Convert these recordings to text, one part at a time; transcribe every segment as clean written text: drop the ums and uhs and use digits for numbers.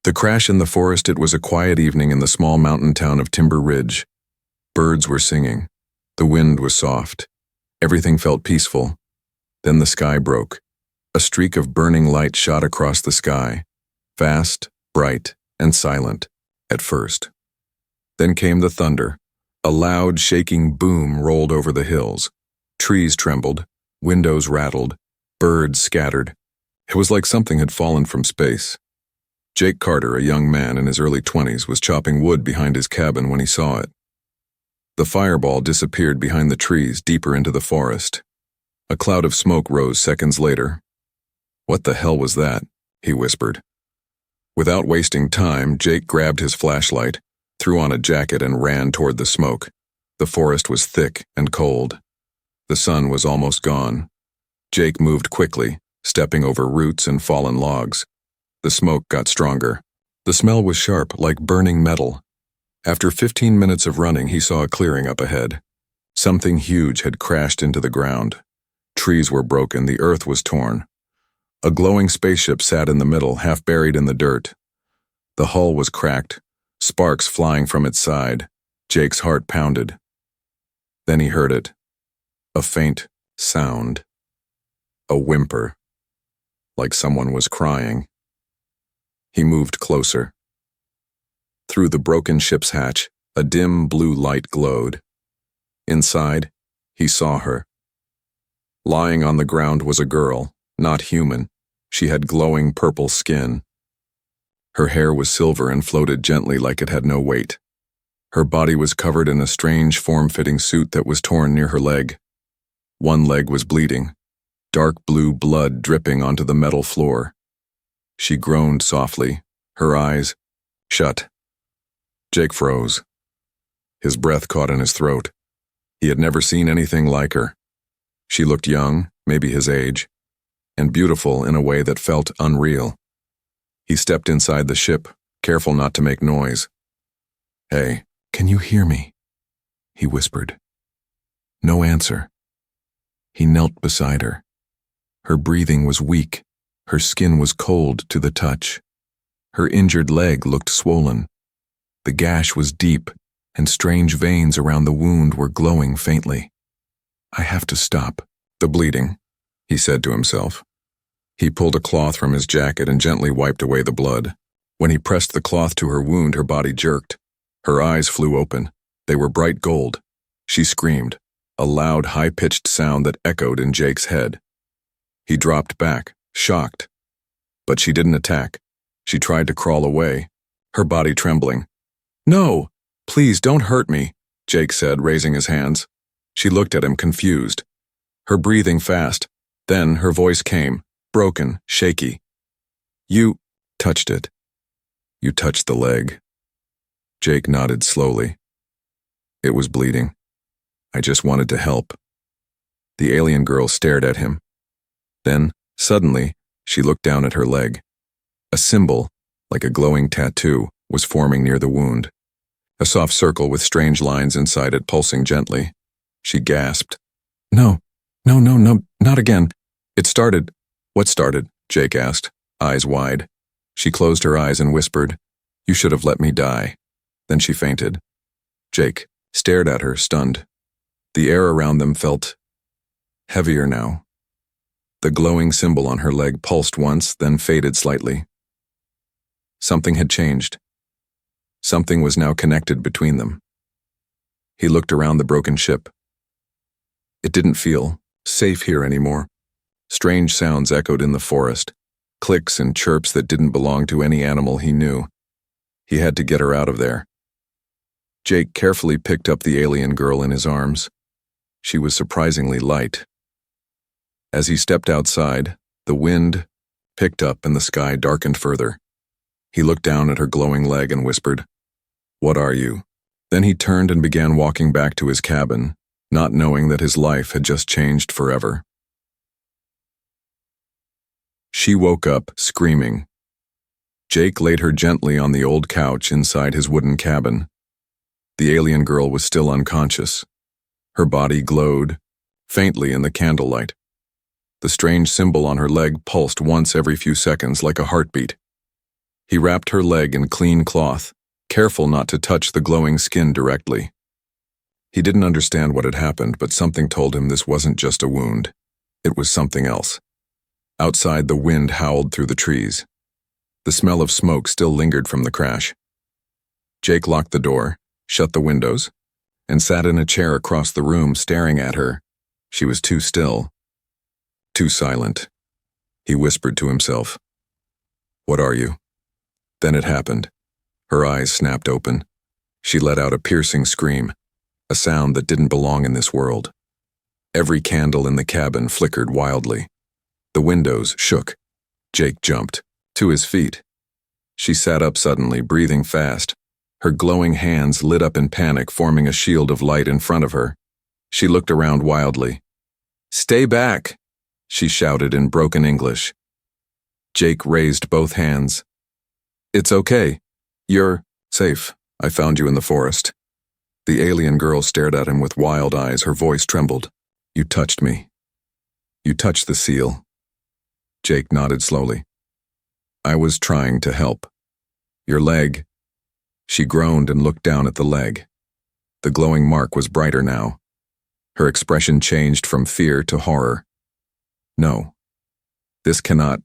The crash in the forest. It was a quiet evening in the small mountain town of Timber Ridge. Birds were singing. The wind was soft. Everything felt peaceful. Then the sky broke. A streak of burning light shot across the sky, fast, bright, and silent, at first. Then came the thunder. A loud, shaking boom rolled over the hills. Trees trembled, windows rattled, birds scattered. It was like something had fallen from space. Jake Carter, a young man in his early 20s, was chopping wood behind his cabin when he saw it. The fireball disappeared behind the trees deeper into the forest. A cloud of smoke rose seconds later. "What the hell was that?" he whispered. Without wasting time, Jake grabbed his flashlight, threw on a jacket, and ran toward the smoke. The forest was thick and cold. The sun was almost gone. Jake moved quickly, stepping over roots and fallen logs. The smoke got stronger. The smell was sharp, like burning metal. After 15 minutes of running, he saw a clearing up ahead. Something huge had crashed into the ground. Trees were broken, the earth was torn. A glowing spaceship sat in the middle, half buried in the dirt. The hull was cracked, sparks flying from its side. Jake's heart pounded. Then he heard it. A faint sound. A whimper. Like someone was crying. He moved closer. Through the broken ship's hatch, a dim blue light glowed. Inside, he saw her. Lying on the ground was a girl, not human. She had glowing purple skin. Her hair was silver and floated gently like it had no weight. Her body was covered in a strange form-fitting suit that was torn near her leg. One leg was bleeding, dark blue blood dripping onto the metal floor. She groaned softly, her eyes shut. Jake froze. His breath caught in his throat. He had never seen anything like her. She looked young, maybe his age, and beautiful in a way that felt unreal. He stepped inside the ship, careful not to make noise. "Hey, can you hear me?" he whispered. No answer. He knelt beside her. Her breathing was weak. Her skin was cold to the touch. Her injured leg looked swollen. The gash was deep, and strange veins around the wound were glowing faintly. "I have to stop the bleeding," he said to himself. He pulled a cloth from his jacket and gently wiped away the blood. When he pressed the cloth to her wound, her body jerked. Her eyes flew open. They were bright gold. She screamed, a loud, high-pitched sound that echoed in Jake's head. He dropped back, shocked. But she didn't attack. She tried to crawl away, her body trembling. "No, please don't hurt me," Jake said, raising his hands. She looked at him, confused. Her breathing fast. Then her voice came, broken, shaky. "You touched it. You touched the leg." Jake nodded slowly. "It was bleeding. I just wanted to help." The alien girl stared at him. Then, suddenly, she looked down at her leg. A symbol, like a glowing tattoo, was forming near the wound. A soft circle with strange lines inside it pulsing gently. She gasped. No, not again. It started." "What started?" Jake asked, eyes wide. She closed her eyes and whispered, "You should have let me die." Then she fainted. Jake stared at her, stunned. The air around them felt heavier now. The glowing symbol on her leg pulsed once, then faded slightly. Something had changed. Something was now connected between them. He looked around the broken ship. It didn't feel safe here anymore. Strange sounds echoed in the forest, clicks and chirps that didn't belong to any animal he knew. He had to get her out of there. Jake carefully picked up the alien girl in his arms. She was surprisingly light. As he stepped outside, the wind picked up and the sky darkened further. He looked down at her glowing leg and whispered, "What are you?" Then he turned and began walking back to his cabin, not knowing that his life had just changed forever. She woke up, screaming. Jake laid her gently on the old couch inside his wooden cabin. The alien girl was still unconscious. Her body glowed, faintly in the candlelight. The strange symbol on her leg pulsed once every few seconds like a heartbeat. He wrapped her leg in clean cloth, careful not to touch the glowing skin directly. He didn't understand what had happened, but something told him this wasn't just a wound. It was something else. Outside, the wind howled through the trees. The smell of smoke still lingered from the crash. Jake locked the door, shut the windows, and sat in a chair across the room staring at her. She was too still, too silent. He whispered to himself, "What are you?" Then it happened. Her eyes snapped open. She let out a piercing scream, a sound that didn't belong in this world. Every candle in the cabin flickered wildly. The windows shook. Jake jumped to his feet. She sat up suddenly, breathing fast. Her glowing hands lit up in panic, forming a shield of light in front of her. She looked around wildly. "Stay back!" she shouted in broken English. Jake raised both hands. "It's okay. You're safe. I found you in the forest." The alien girl stared at him with wild eyes. Her voice trembled. "You touched me. You touched the seal." Jake nodded slowly. "I was trying to help. Your leg." She groaned and looked down at the leg. The glowing mark was brighter now. Her expression changed from fear to horror. "No. This cannot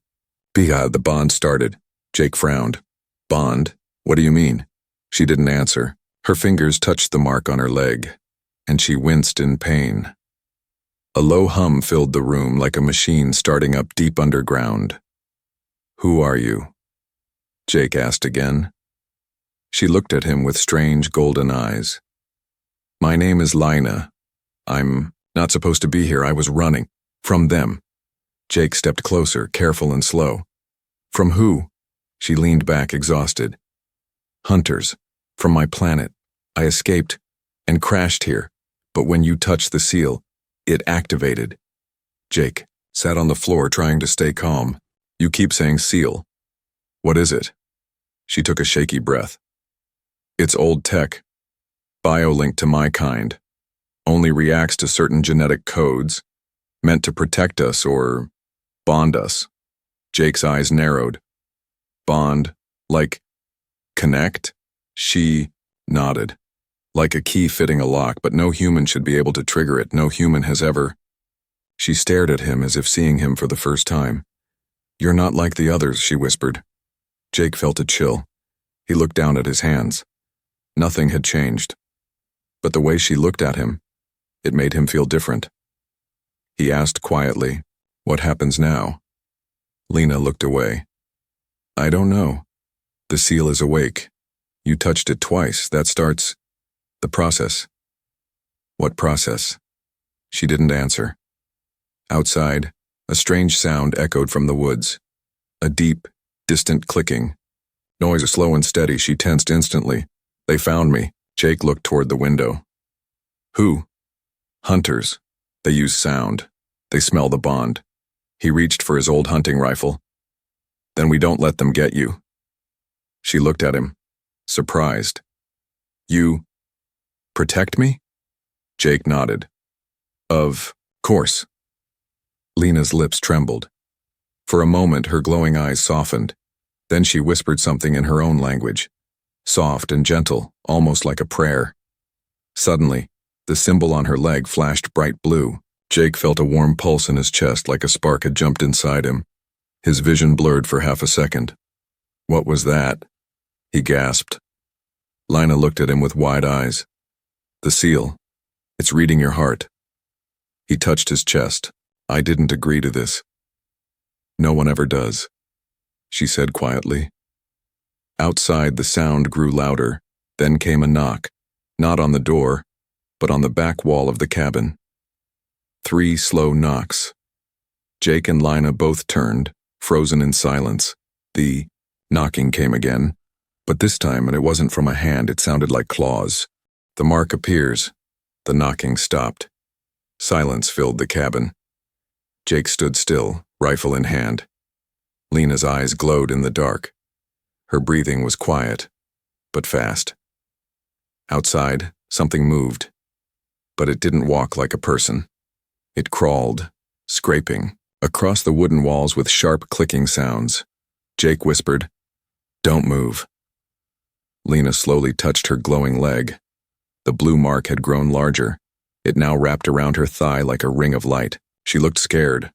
be." The bond started. Jake frowned. "Bond? What do you mean?" She didn't answer. Her fingers touched the mark on her leg, and she winced in pain. A low hum filled the room like a machine starting up deep underground. "Who are you?" Jake asked again. She looked at him with strange golden eyes. "My name is Lina. I'm not supposed to be here. I was running from them." Jake stepped closer, careful and slow. "From who?" She leaned back, exhausted. "Hunters. From my planet. I escaped and crashed here, but when you touched the seal, it activated." Jake sat on the floor trying to stay calm. "You keep saying seal. What is it?" She took a shaky breath. "It's old tech. Bio-linked to my kind. Only reacts to certain genetic codes, meant to protect us or bond us." Jake's eyes narrowed. "Bond? Like connect?" She nodded. "Like a key fitting a lock, but no human should be able to trigger it. No human has ever." She stared at him as if seeing him for the first time. "You're not like the others," she whispered. Jake felt a chill. He looked down at his hands. Nothing had changed. But the way she looked at him, it made him feel different. He asked quietly, "What happens now?" Lina looked away. "I don't know. The seal is awake. You touched it twice. That starts the process." "What process?" She didn't answer. Outside, a strange sound echoed from the woods. A deep, distant clicking. Noise slow and steady. She tensed instantly. "They found me." Jake looked toward the window. "Who?" "Hunters. They use sound. They smell the bond." He reached for his old hunting rifle. "Then we don't let them get you." She looked at him, surprised. "You protect me?" Jake nodded. "Of course." Lina's lips trembled. For a moment, her glowing eyes softened. Then she whispered something in her own language, soft and gentle, almost like a prayer. Suddenly, the symbol on her leg flashed bright blue. Jake felt a warm pulse in his chest, like a spark had jumped inside him. His vision blurred for half a second. "What was that?" he gasped. Lina looked at him with wide eyes. "The seal. It's reading your heart." He touched his chest. "I didn't agree to this." "No one ever does," she said quietly. Outside, the sound grew louder. Then came a knock, not on the door, but on the back wall of the cabin. 3 slow knocks. Jake and Lina both turned, frozen in silence. The knocking came again, but this time it wasn't from a hand. It sounded like claws. The mark appears. The knocking stopped. Silence filled the cabin. Jake stood still, rifle in hand. Lina's eyes glowed in the dark. Her breathing was quiet, but fast. Outside, something moved, but it didn't walk like a person. It crawled, scraping, across the wooden walls with sharp clicking sounds. Jake whispered, Don't move. Lena slowly touched her glowing leg. The blue mark had grown larger. It now wrapped around her thigh like a ring of light. She looked scared,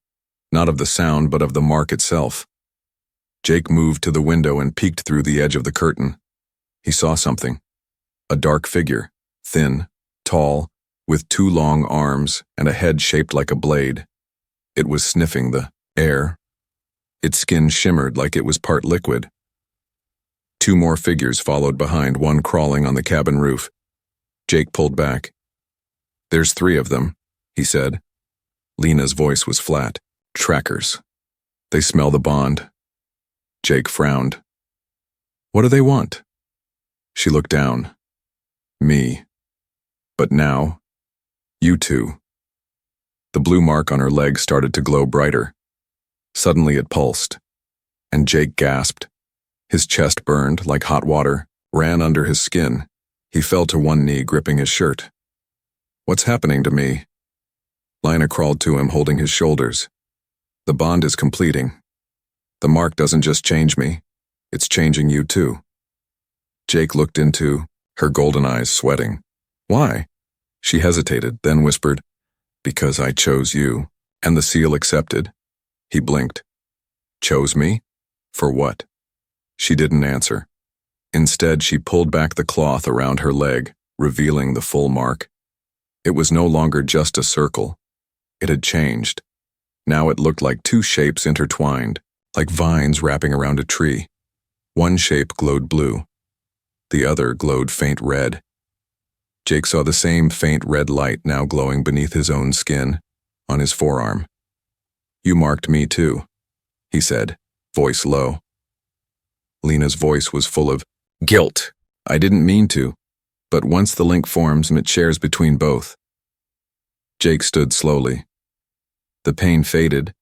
not of the sound but of the mark itself. Jake moved to the window and peeked through the edge of the curtain. He saw something. A dark figure, thin, tall, with 2 long arms and a head shaped like a blade. It was sniffing the air. Its skin shimmered like it was part liquid. 2 more figures followed behind, one crawling on the cabin roof. Jake pulled back. "There's 3 of them," he said. Lena's voice was flat. "Trackers. They smell the bond." Jake frowned. "What do they want?" She looked down. "Me. But now, you 2. The blue mark on her leg started to glow brighter. Suddenly it pulsed, and Jake gasped. His chest burned like hot water, ran under his skin. He fell to one knee, gripping his shirt. "What's happening to me?" Lina crawled to him, holding his shoulders. "The bond is completing. The mark doesn't just change me, it's changing you too." Jake looked into her golden eyes, sweating. "Why?" She hesitated, then whispered, "Because I chose you." And the seal accepted. He blinked. "Chose me? For what?" She didn't answer. Instead, she pulled back the cloth around her leg, revealing the full mark. It was no longer just a circle. It had changed. Now it looked like 2 shapes intertwined, like vines wrapping around a tree. One shape glowed blue. The other glowed faint red. Jake saw the same faint red light now glowing beneath his own skin, on his forearm. "You marked me too," he said, voice low. Lena's voice was full of guilt. "I didn't mean to, but once the link forms, it shares between both." Jake stood slowly. The pain faded,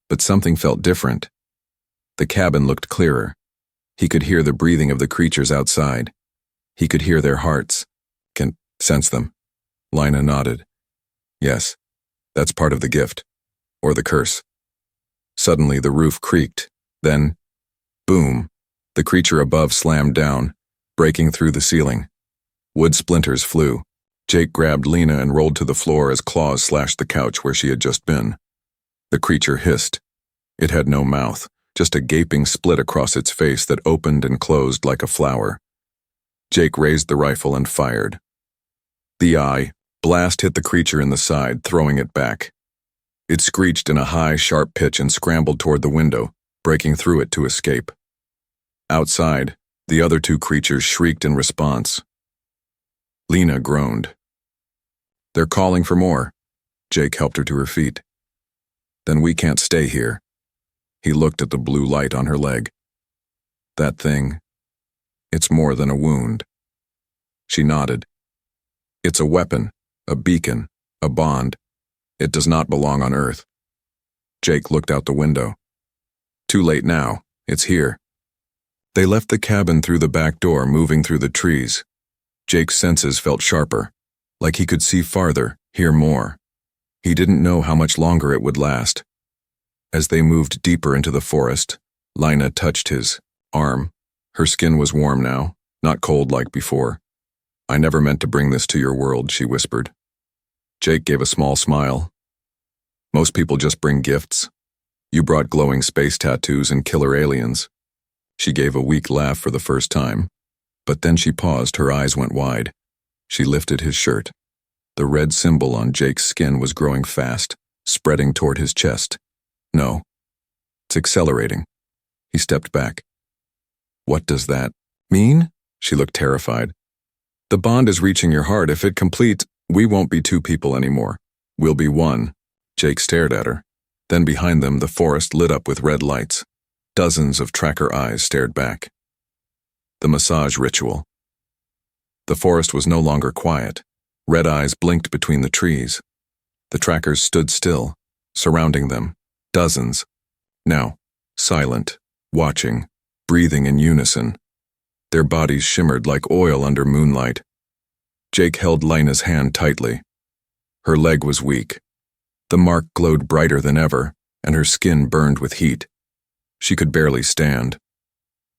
but something felt different. The cabin looked clearer. He could hear the breathing of the creatures outside. He could hear their hearts. "Can sense them." Lina nodded. "Yes, that's part of the gift. Or the curse." Suddenly the roof creaked. Then, boom, the creature above slammed down, breaking through the ceiling. Wood splinters flew. Jake grabbed Lina and rolled to the floor as claws slashed the couch where she had just been. The creature hissed. It had no mouth, just a gaping split across its face that opened and closed like a flower. Jake raised the rifle and fired. The blast hit the creature in the side, throwing it back. It screeched in a high, sharp pitch and scrambled toward the window, breaking through it to escape. Outside, the other 2 creatures shrieked in response. Lina groaned. "They're calling for more." Jake helped her to her feet. "Then we can't stay here." He looked at the blue light on her leg. "That thing, it's more than a wound." She nodded. "It's a weapon, a beacon, a bond. It does not belong on Earth." Jake looked out the window. "Too late now. It's here." They left the cabin through the back door, moving through the trees. Jake's senses felt sharper, like he could see farther, hear more. He didn't know how much longer it would last. As they moved deeper into the forest, Lina touched his arm. Her skin was warm now, not cold like before. "I never meant to bring this to your world," she whispered. Jake gave a small smile. "Most people just bring gifts. You brought glowing space tattoos and killer aliens." She gave a weak laugh for the first time, but then she paused, her eyes went wide. She lifted his shirt. The red symbol on Jake's skin was growing fast, spreading toward his chest. "No. It's accelerating." He stepped back. "What does that mean?" She looked terrified. "The bond is reaching your heart. If it completes, we won't be 2 people anymore. We'll be 1. Jake stared at her. Then behind them, the forest lit up with red lights. Dozens of tracker eyes stared back. The massage ritual. The forest was no longer quiet. Red eyes blinked between the trees. The trackers stood still, surrounding them. Dozens. Now, silent, watching, breathing in unison. Their bodies shimmered like oil under moonlight. Jake held Lina's hand tightly. Her leg was weak. The mark glowed brighter than ever, and her skin burned with heat. She could barely stand.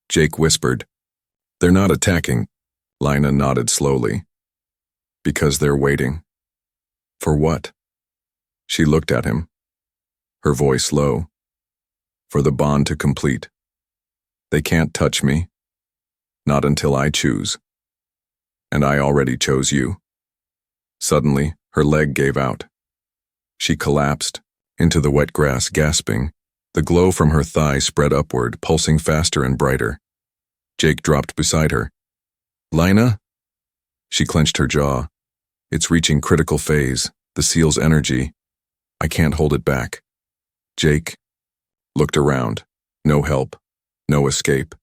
Jake whispered. They're not attacking. Lina nodded slowly. Because they're waiting. For what? She looked at him, her voice low. For the bond to complete. They can't touch me. Not until I choose. And I already chose you. Suddenly, her leg gave out. She collapsed into the wet grass, gasping. The glow from her thigh spread upward, pulsing faster and brighter. Jake dropped beside her. Lina? She clenched her jaw. It's reaching critical phase, the seal's energy. I can't hold it back. Jake looked around. No help. No escape.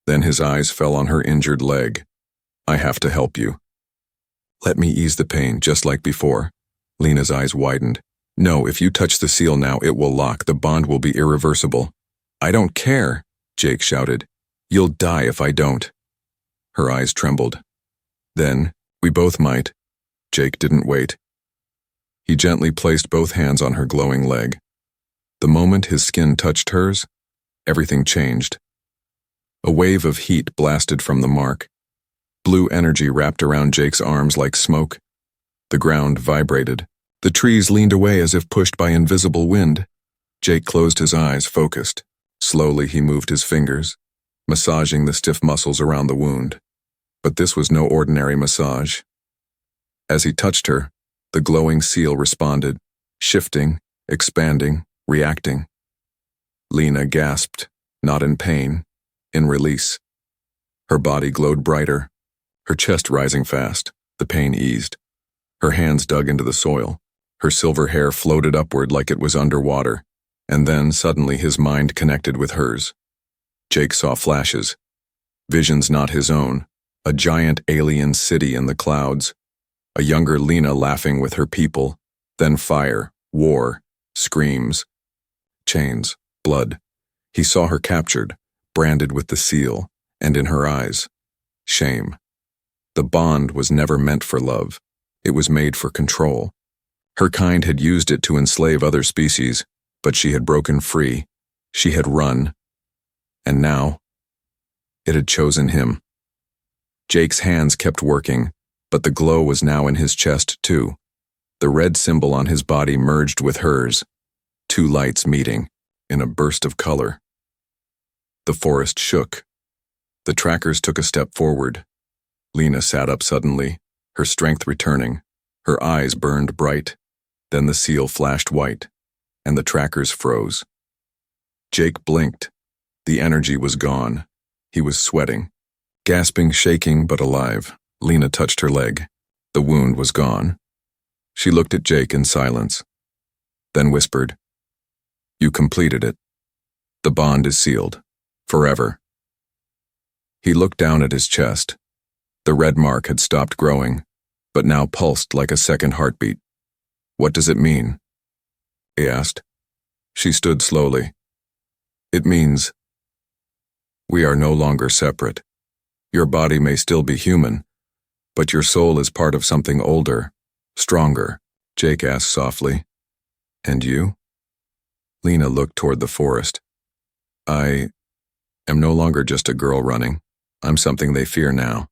Then his eyes fell on her injured leg. I have to help you. Let me ease the pain, just like before. Lina's eyes widened. No, if you touch the seal now, it will lock. The bond will be irreversible. I don't care, Jake shouted. You'll die if I don't. Her eyes trembled. Then, we both might. Jake didn't wait. He gently placed both hands on her glowing leg. The moment his skin touched hers, everything changed. A wave of heat blasted from the mark. Blue energy wrapped around Jake's arms like smoke. The ground vibrated. The trees leaned away as if pushed by invisible wind. Jake closed his eyes, focused. Slowly he moved his fingers, massaging the stiff muscles around the wound. But this was no ordinary massage. As he touched her, the glowing seal responded, shifting, expanding, reacting. Lina gasped, not in pain, in release. Her body glowed brighter, her chest rising fast. The pain eased. Her hands dug into the soil. Her silver hair floated upward like it was underwater, and then suddenly his mind connected with hers. Jake saw flashes, visions not his own, a giant alien city in the clouds, a younger Lina laughing with her people, then fire, war, screams, chains, blood. He saw her captured, branded with the seal, and in her eyes, shame. The bond was never meant for love. It was made for control. Her kind had used it to enslave other species, but she had broken free. She had run. And now, it had chosen him. Jake's hands kept working, but the glow was now in his chest too. The red symbol on his body merged with hers, two lights meeting, in a burst of color. The forest shook. The trackers took a step forward. Lina sat up suddenly, her strength returning. Her eyes burned bright. Then the seal flashed white, and the trackers froze. Jake blinked. The energy was gone. He was sweating. Gasping, shaking, but alive. Lina touched her leg. The wound was gone. She looked at Jake in silence, then whispered, You completed it. The bond is sealed. Forever. He looked down at his chest. The red mark had stopped growing, but now pulsed like a second heartbeat. What does it mean? He asked. She stood slowly. It means we are no longer separate. Your body may still be human, but your soul is part of something older, stronger, Jake asked softly. And you? Lina looked toward the forest. I am no longer just a girl running. I'm something they fear now.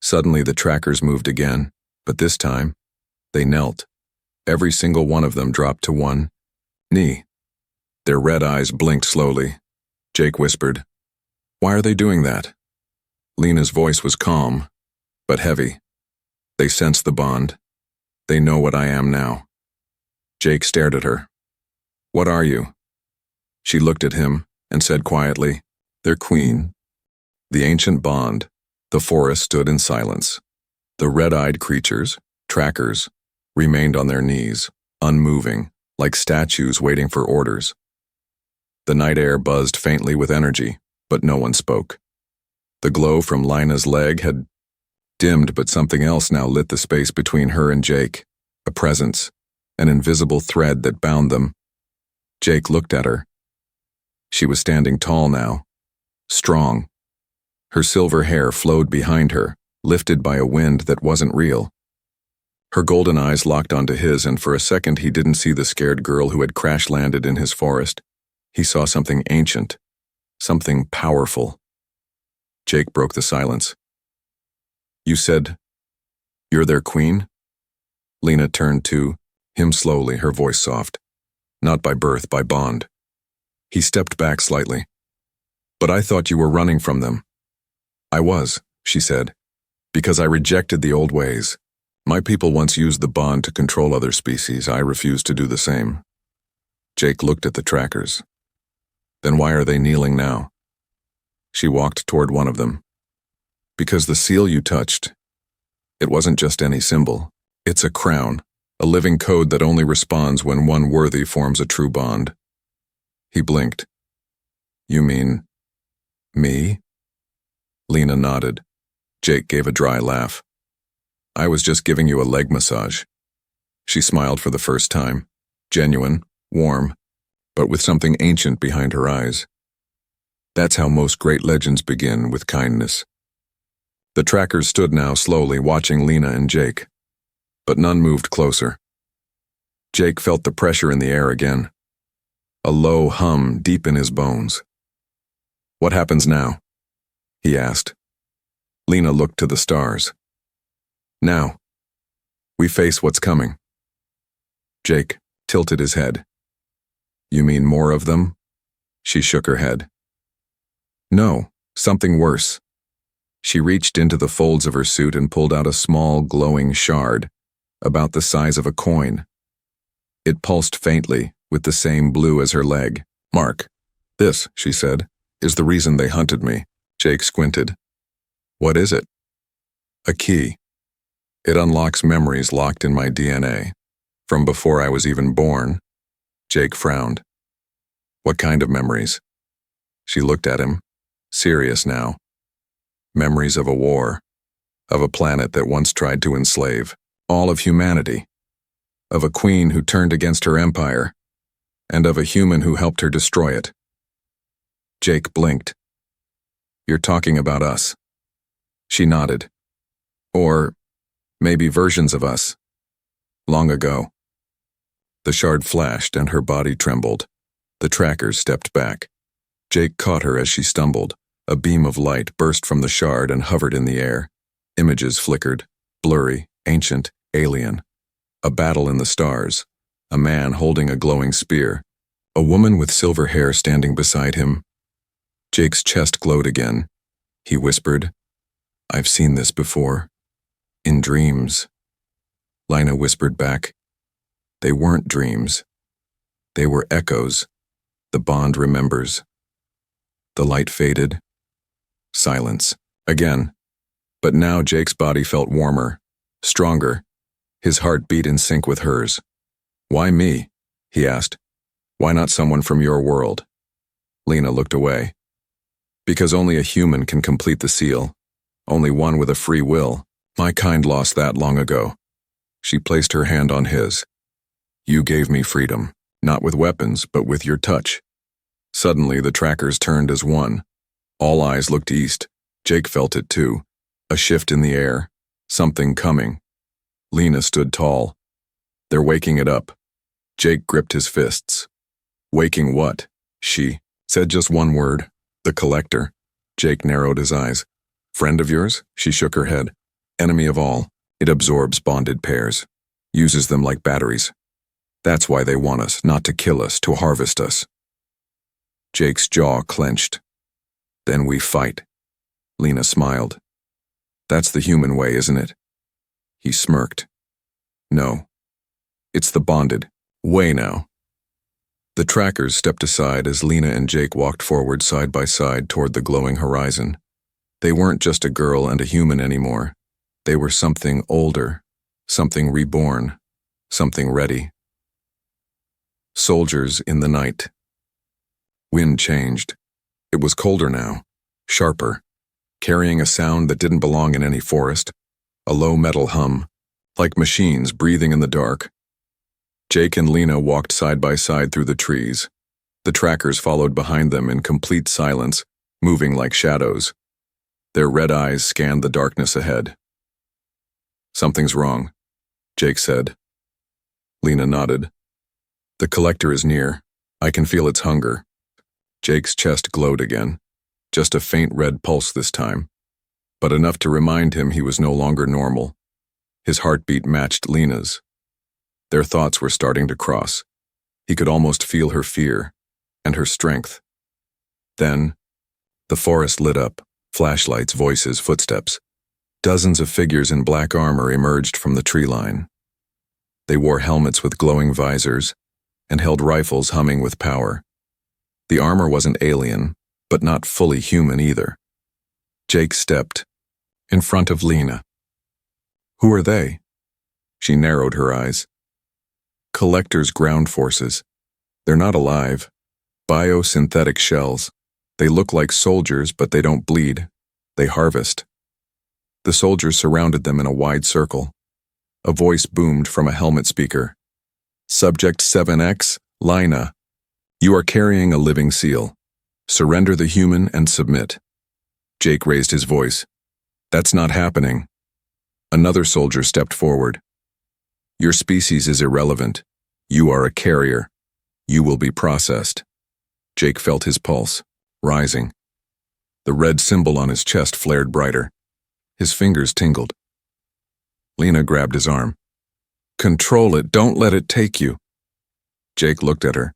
Suddenly the trackers moved again, but this time, they knelt. Every single one of them dropped to one knee. Their red eyes blinked slowly. Jake whispered, Why are they doing that? Lina's voice was calm, but heavy. They sense the bond. They know what I am now. Jake stared at her. What are you? She looked at him and said quietly, Their queen. The ancient bond. The forest stood in silence. The red-eyed creatures, trackers, remained on their knees, unmoving, like statues waiting for orders. The night air buzzed faintly with energy, but no one spoke. The glow from Lina's leg had dimmed, but something else now lit the space between her and Jake, a presence, an invisible thread that bound them. Jake looked at her. She was standing tall now, strong. Her silver hair flowed behind her, lifted by a wind that wasn't real. Her golden eyes locked onto his, and for a second he didn't see the scared girl who had crash-landed in his forest. He saw something ancient, Something powerful. Jake broke the silence. You said, you're their queen? Lena turned to him slowly, her voice soft. Not by birth, by bond. He stepped back slightly. But I thought you were running from them. I was, she said, because I rejected the old ways. My people once used the bond to control other species. I refused to do the same. Jake looked at the trackers. Then why are they kneeling now? She walked toward one of them. Because the seal you touched, it wasn't just any symbol. It's a crown, a living code that only responds when one worthy forms a true bond. He blinked. You mean me? Lena nodded. Jake gave a dry laugh. I was just giving you a leg massage. She smiled for the first time, genuine, warm, but with something ancient behind her eyes. That's how most great legends begin, with kindness. The trackers stood now slowly, watching Lena and Jake, but none moved closer. Jake felt the pressure in the air again, a low hum deep in his bones. What happens now? He asked. Lena looked to the stars. Now, we face what's coming. Jake tilted his head. You mean more of them? She shook her head. No, something worse. She reached into the folds of her suit and pulled out a small, glowing shard, about the size of a coin. It pulsed faintly, with the same blue as her leg. Mark, this, she said, is the reason they hunted me. Jake squinted. What is it? A key. It unlocks memories locked in my DNA, from before I was even born. Jake frowned. What kind of memories? She looked at him, serious now. Memories of a war, of a planet that once tried to enslave all of humanity, of a queen who turned against her empire, and of a human who helped her destroy it. Jake blinked. You're talking about us. She nodded. Or maybe versions of us. Long ago. The shard flashed and her body trembled. The trackers stepped back. Jake caught her as she stumbled. A beam of light burst from the shard and hovered in the air. Images flickered, blurry, ancient, alien. A battle in the stars. A man holding a glowing spear. A woman with silver hair standing beside him. Jake's chest glowed again. He whispered, I've seen this before. In dreams. Lina whispered back. They weren't dreams. They were echoes. The bond remembers. The light faded. Silence. Again. But now Jake's body felt warmer, stronger. His heart beat in sync with hers. Why me? He asked. Why not someone from your world? Lena looked away. Because only a human can complete the seal. Only one with a free will. My kind lost that long ago. She placed her hand on his. You gave me freedom, not with weapons, but with your touch. Suddenly, the trackers turned as one. All eyes looked east. Jake felt it too. A shift in the air. Something coming. Lena stood tall. They're waking it up. Jake gripped his fists. Waking what? She said just one word. The collector. Jake narrowed his eyes. Friend of yours? She shook her head. Enemy of all. It absorbs bonded pairs. Uses them like batteries. That's why they want us, not to kill us, to harvest us. Jake's jaw clenched. Then we fight. Lena smiled. That's the human way, isn't it? He smirked. No. It's the bonded way now. The trackers stepped aside as Lena and Jake walked forward side by side toward the glowing horizon. They weren't just a girl and a human anymore. They were something older, something reborn, something ready. Soldiers in the night. Wind changed. It was colder now, sharper, carrying a sound that didn't belong in any forest, a low metal hum, like machines breathing in the dark. Jake and Lena walked side by side through the trees. The trackers followed behind them in complete silence, moving like shadows. Their red eyes scanned the darkness ahead. Something's wrong, Jake said. Lena nodded. The collector is near. I can feel its hunger. Jake's chest glowed again, just a faint red pulse this time, but enough to remind him he was no longer normal. His heartbeat matched Lena's. Their thoughts were starting to cross. He could almost feel her fear and her strength. Then, the forest lit up, flashlights, voices, footsteps. Dozens of figures in black armor emerged from the tree line. They wore helmets with glowing visors and held rifles humming with power. The armor wasn't alien, but not fully human either. Jake stepped in front of Lena. Who are they? She narrowed her eyes. Collector's ground forces. They're not alive. Biosynthetic shells. They look like soldiers, but they don't bleed. They harvest. The soldiers surrounded them in a wide circle. A voice boomed from a helmet speaker. Subject 7X, Lina. You are carrying a living seal. Surrender the human and submit. Jake raised his voice. That's not happening. Another soldier stepped forward. Your species is irrelevant. You are a carrier. You will be processed. Jake felt his pulse, rising. The red symbol on his chest flared brighter. His fingers tingled. Lena grabbed his arm. Control it, don't let it take you. Jake looked at her.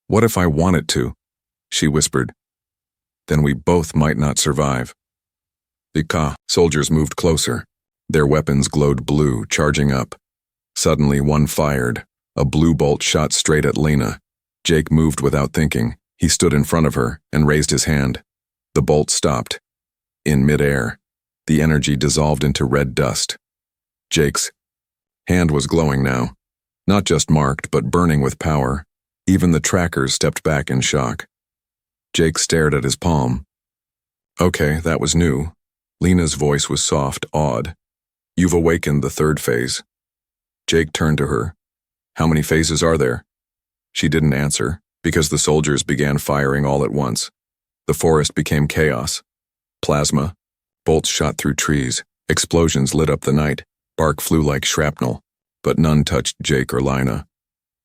What if I want it to? She whispered. Then we both might not survive. The soldiers moved closer. Their weapons glowed blue, charging up. Suddenly one fired. A blue bolt shot straight at Lena. Jake moved without thinking. He stood in front of her and raised his hand. The bolt stopped. In midair, the energy dissolved into red dust. Jake's hand was glowing now. Not just marked, but burning with power. Even the trackers stepped back in shock. Jake stared at his palm. Okay, that was new. Lena's voice was soft, awed. You've awakened the third phase. Jake turned to her. How many phases are there? She didn't answer, because the soldiers began firing all at once. The forest became chaos. Plasma. Bolts shot through trees. Explosions lit up the night. Bark flew like shrapnel, but none touched Jake or Lina.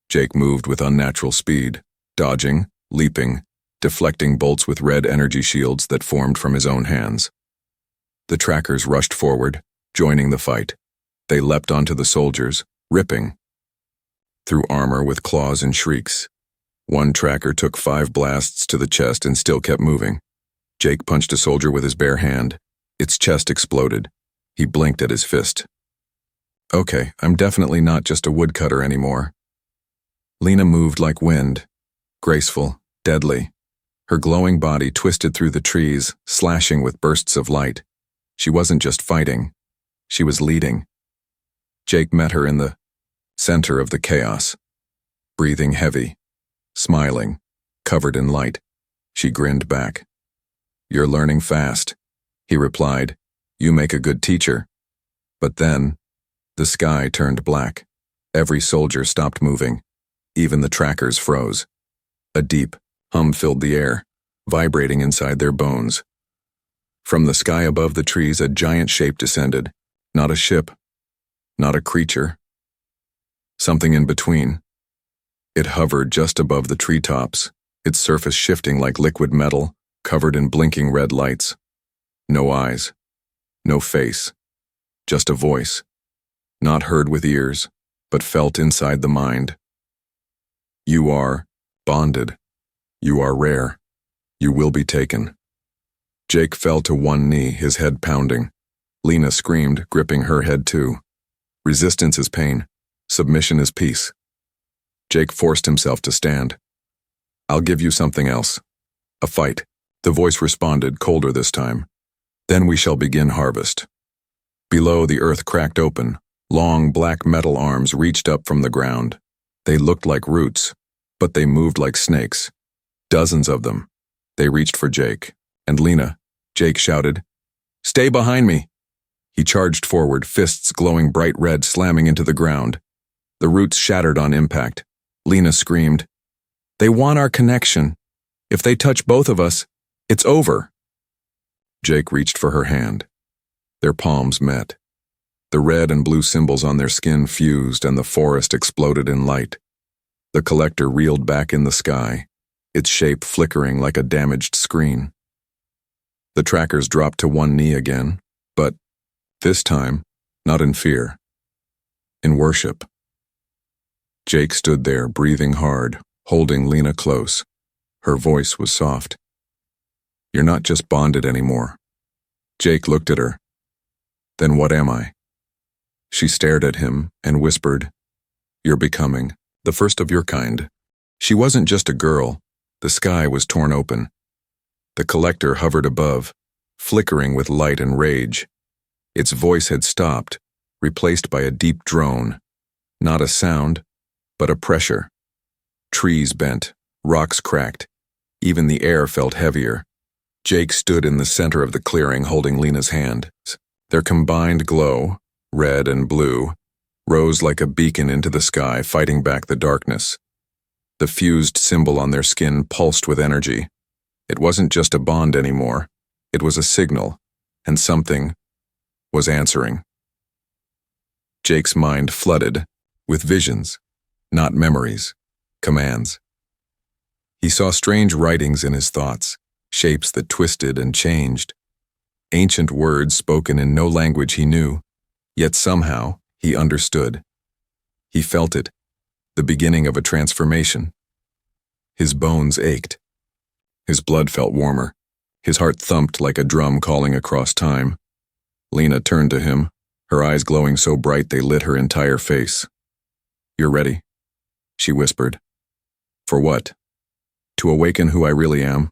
Jake moved with unnatural speed, dodging, leaping, deflecting bolts with red energy shields that formed from his own hands. The trackers rushed forward, joining the fight. They leapt onto the soldiers, ripping through armor with claws and shrieks. One tracker took 5 blasts to the chest and still kept moving. Jake punched a soldier with his bare hand. Its chest exploded. He blinked at his fist. Okay, I'm definitely not just a woodcutter anymore. Lena moved like wind, graceful, deadly. Her glowing body twisted through the trees, slashing with bursts of light. She wasn't just fighting. She was leading. Jake met her in the center of the chaos, breathing heavy, smiling, covered in light. She grinned back. You're learning fast, he replied. You make a good teacher. But then, the sky turned black. Every soldier stopped moving. Even the trackers froze. A deep hum filled the air, vibrating inside their bones. From the sky above the trees, a giant shape descended. Not a ship, not a creature. Something in between. It hovered just above the treetops, its surface shifting like liquid metal, covered in blinking red lights. No eyes, no face, just a voice, not heard with ears, but felt inside the mind. You are bonded. You are rare. You will be taken. Jake fell to one knee, his head pounding. Lena screamed, gripping her head too. Resistance is pain. Submission is peace. Jake forced himself to stand. I'll give you something else. A fight. The voice responded, colder this time. Then we shall begin harvest. Below, the earth cracked open. Long, black metal arms reached up from the ground. They looked like roots, but they moved like snakes. Dozens of them. They reached for Jake. And Lena. Jake shouted, "Stay behind me!" He charged forward, fists glowing bright red, slamming into the ground. The roots shattered on impact. Lena screamed, "They want our connection. If they touch both of us, it's over." Jake reached for her hand. Their palms met. The red and blue symbols on their skin fused and the forest exploded in light. The collector reeled back in the sky. its shape flickering like a damaged screen. The trackers dropped to one knee again, but this time, not in fear, in worship. Jake stood there, breathing hard, holding Lena close. Her voice was soft. "You're not just bonded anymore." Jake looked at her. "Then what am I?" She stared at him and whispered, "You're becoming the first of your kind." She wasn't just a girl. The sky was torn open. The collector hovered above, flickering with light and rage. Its voice had stopped, replaced by a deep drone. Not a sound, but a pressure. Trees bent, rocks cracked. Even the air felt heavier. Jake stood in the center of the clearing holding Lena's hand. Their combined glow, red and blue, rose like a beacon into the sky, fighting back the darkness. The fused symbol on their skin pulsed with energy. It wasn't just a bond anymore. It was a signal, and something was answering. Jake's mind flooded with visions, not memories, commands. He saw strange writings in his thoughts, shapes that twisted and changed. Ancient words spoken in no language he knew, yet somehow he understood. He felt it, the beginning of a transformation. His bones ached. His blood felt warmer. His heart thumped like a drum calling across time. Lena turned to him, her eyes glowing so bright they lit her entire face. "You're ready," she whispered. "For what? To awaken who I really am?"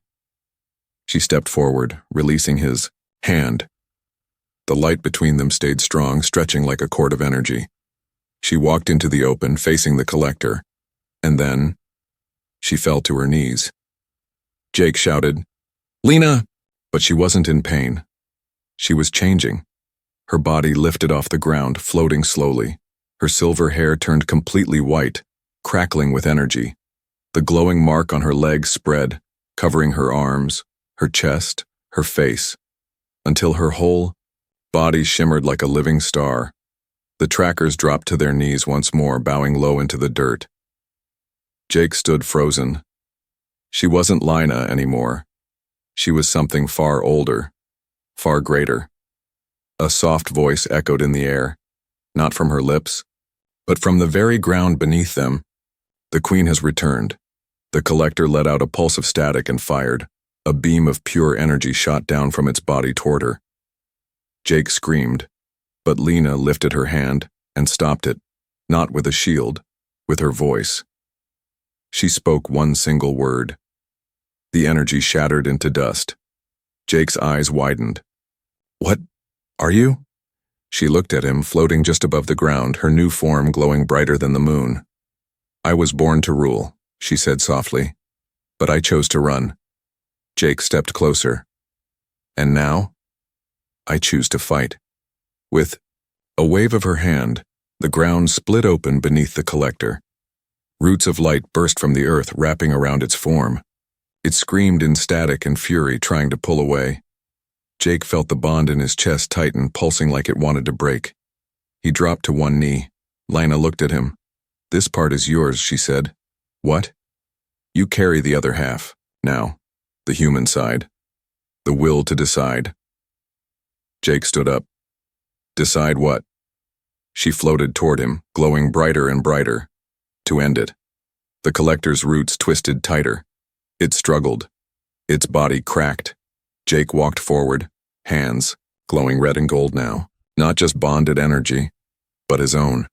She stepped forward, releasing his hand. The light between them stayed strong, stretching like a cord of energy. She walked into the open, facing the collector, and then she fell to her knees. Jake shouted, "Lena!" But she wasn't in pain. She was changing. Her body lifted off the ground, floating slowly. Her silver hair turned completely white, crackling with energy. The glowing mark on her legs spread, covering her arms, her chest, her face, until her whole body shimmered like a living star. The trackers dropped to their knees once more, bowing low into the dirt. Jake stood frozen. She wasn't Lina anymore. She was something far older, far greater. A soft voice echoed in the air, not from her lips, but from the very ground beneath them. "The Queen has returned." The collector let out a pulse of static and fired. A beam of pure energy shot down from its body toward her. Jake screamed, but Lena lifted her hand and stopped it, not with a shield, with her voice. She spoke one single word. The energy shattered into dust. Jake's eyes widened. "What are you?" She looked at him, floating just above the ground, her new form glowing brighter than the moon. "I was born to rule," she said softly, "but I chose to run." Jake stepped closer. "And now? I choose to fight." With a wave of her hand, the ground split open beneath the collector. Roots of light burst from the earth, wrapping around its form. It screamed in static and fury, trying to pull away. Jake felt the bond in his chest tighten, pulsing like it wanted to break. He dropped to one knee. Lina looked at him. "This part is yours," she said. "What?" "You carry the other half, now. The human side. The will to decide." Jake stood up. "Decide what?" She floated toward him, glowing brighter and brighter. "To end it." The collector's roots twisted tighter. It struggled. Its body cracked. Jake walked forward, hands, glowing red and gold now. Not just bonded energy, but his own.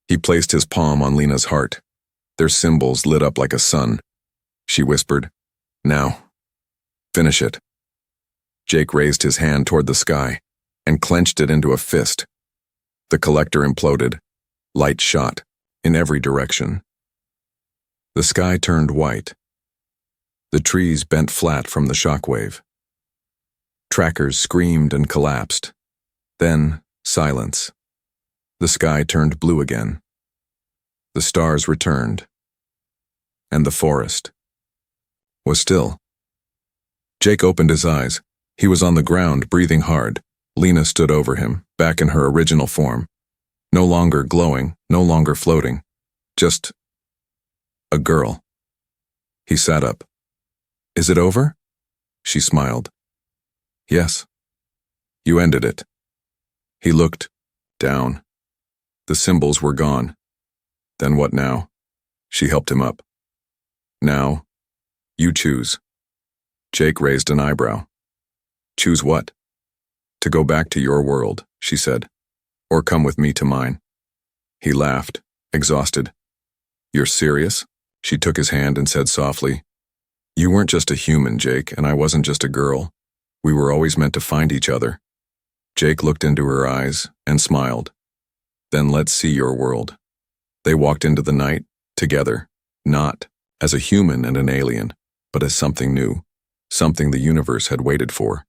He placed his palm on Lena's heart. Their symbols lit up like a sun. She whispered, "Now, finish it." Jake raised his hand toward the sky and clenched it into a fist. The collector imploded. Light shot in every direction. The sky turned white. The trees bent flat from the shockwave. Trackers screamed and collapsed. Then, silence. The sky turned blue again. The stars returned. And the forest was still. Jake opened his eyes. He was on the ground, breathing hard. Lena stood over him, back in her original form. No longer glowing, no longer floating. Just a girl. He sat up. Is it over? She smiled. Yes. You ended it. He looked down. The symbols were gone. Then what now? She helped him up. Now, you choose. Jake raised an eyebrow. Choose what? To go back to your world, she said, or come with me to mine. He laughed, exhausted. You're serious? She took his hand and said softly, You weren't just a human, Jake, and I wasn't just a girl. We were always meant to find each other. Jake looked into her eyes and smiled. Then let's see your world. They walked into the night, together, not as a human and an alien, but as something new, something the universe had waited for.